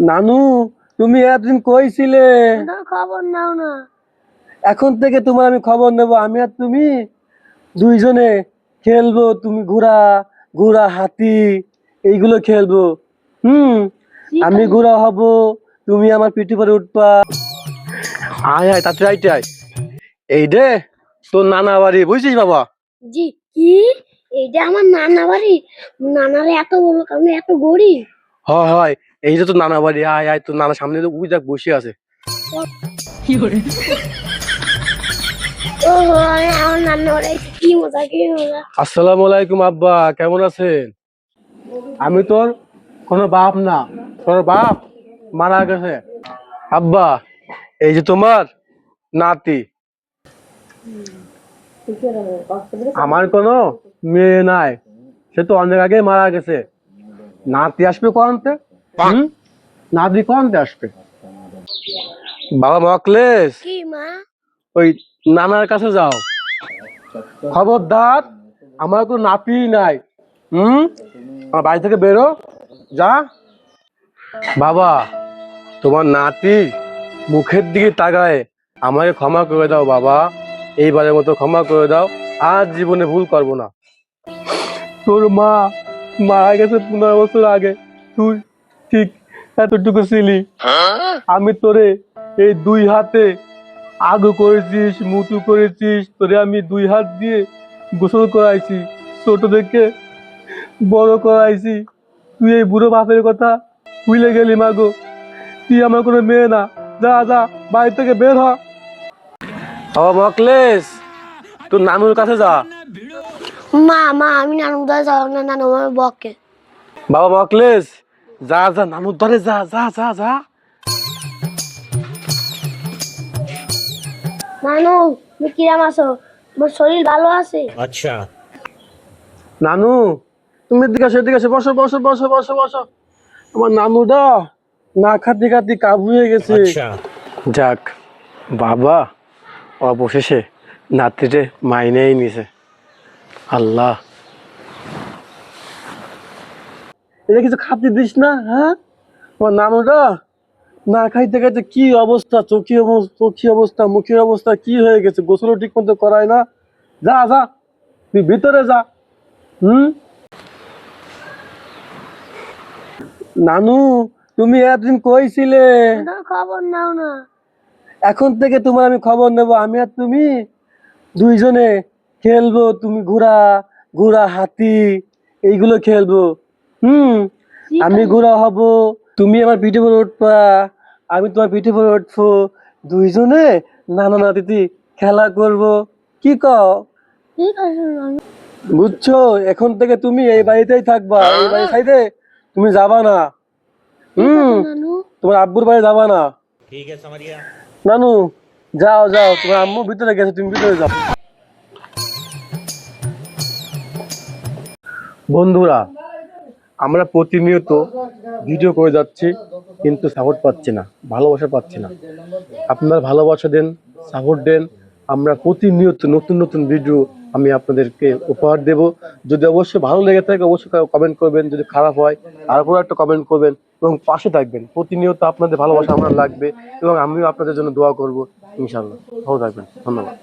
নানু, তুমি এতদিন কই ছিলে? খবর নাও না। এখন থেকে তোমার আমি খবর নেব। আমি আর তুমি দুইজনে খেলবো। তুমি ঘোড়া, ঘোড়া হাতি এইগুলো খেলবো। হুম। আমি ঘোড়া হব, তুমি আমার পিঠে পরে উঠবা। আয় আয় তাতে আইতে আয়। এই রে তোর নানা বাড়ি, বুঝছিস বাবা? জি। কি? এইটা আমার নানা বাড়ি? নানারে এত বড় কারণে এত গরিব? হয় হয়, এই যে তোর নানা বাড়ি। আয় আয়, তোর নানা সামনে তো উই দেখ বসে আছে। ও আমার নানা বাড়ি কি মজা কি মজা। আসসালামু আলাইকুম আব্বা, কেমন আছেন? আমি তোর কোনো বাপ না, তোর বাপ মারা গেছে। আব্বা, এই যে তোমার নাতি। আমার কোনো মেয়ে নাই, সে তো অনেক আগে মারা গেছে। নাতি আসবে কনতে? নাতি কনতে আসবে? বাবা মকলেশ, কি মা? ওই নানার কাছে যাও। খবরদার, আমার কোনো নাতি নাই। আমার বাড়ি থেকে বেরো, যা। বাবা, তোমার নাতি মুখের দিকে তাকায় আমাকে ক্ষমা করে দাও বাবা, এইবারের মতো ক্ষমা করে দাও। আর জীবনে ভুল করবো না। তোর মা মারা গেছে 15 বছর আগে, তুই ঠিক এতটুকু ছিলি। আমি তোরে এই দুই হাতে আগু করেছিস, মুতু করেছিস, তোরে আমি দুই হাত দিয়ে গোসল করাইছি, ছোট থেকে বড় করাইছি। তুই এই বুড়ো বাপের কথা ভুলে গেলি মাগো। তুই আমার কোনো মেয়ে না, যা যা বাড়ি থেকে বের হ। বাবা মকলেশ, তোর নানুর কাছে যা। মা মা আমি নানুর দ্বারা যাও না, নানু আমার বকে। বাবা মকলেশ, যা যা নানুর ধরে যা যা যা যা। নানু তুমি কিরাম আছো? তোমার শরীর ভালো আছে? अच्छा। নানু, তুমি এদিকে আসো, এদিকে আসো, বসো বসো বসো বসো বসো। আমার নানুটা না খাতি খাতি কাবু হয়ে গেছে। अच्छा। যাক, বাবা অবশেষে নাতিরে মাইনেই নিছে। আল্লাহ, এটা কিছু খাতি দিস না? হ্যাঁ, আমার নানুটা না খাইতে খাইতে কি অবস্থা, চোখি অবস্থা, মুখের অবস্থা কি হয়ে গেছে, গোসলও ঠিক মতো করায় না। যা যা, তুই ভিতরে যা। হুম। নানু, তুমি এতদিন কই ছিলে? খবর নাও না। এখন থেকে তোমার আমি খবর নেব। আমি আর তুমি দুইজনে খেলবো। তুমি ঘোড়া, ঘোড়া হাতি এইগুলো খেলবো। হুম। আমি ঘোড়া হব, তুমি আমার পিঠে পরে উঠবা, আমি তোমার পিঠে পরে উঠবো। দুইজনে নানা নাতিতে খেলা করব। কি কও? ঠিক আছে নানু। বুঝছো? এখন থেকে তুমি এই বাড়িতেই থাকবা, এই বাড়ি সাইডে তুমি যাবা না। ঠিক আছে নানু। তোমার আব্বুর বাড়ি যাবা না। ठीक है, समझ गया। নানু, যাও যাও, তোমার আম্মু ভিতরে গেছে, তুমি ভিতরে যাও। বন্ধুরা, আমরা প্রতিনিয়ত ভিডিও করে যাচ্ছি, কিন্তু সাপোর্ট পাচ্ছি না, ভালোবাসা পাচ্ছি না। আপনারা ভালোবাসা দেন, সাপোর্ট দেন। আমরা প্রতিনিয়ত নতুন নতুন ভিডিও আমি আপনাদেরকে উপহার দেব। যদি অবশ্যই ভালো লেগে থাকে অবশ্যই কমেন্ট করবেন, যদি খারাপ হয় তারপরে একটা কমেন্ট করবেন এবং পাশে থাকবেন। প্রতিনিয়ত আপনাদের ভালোবাসা আমার লাগবে এবং আমিও আপনাদের জন্য দোয়া করব। ইনশাআল্লাহ ভালো থাকবেন, ধন্যবাদ।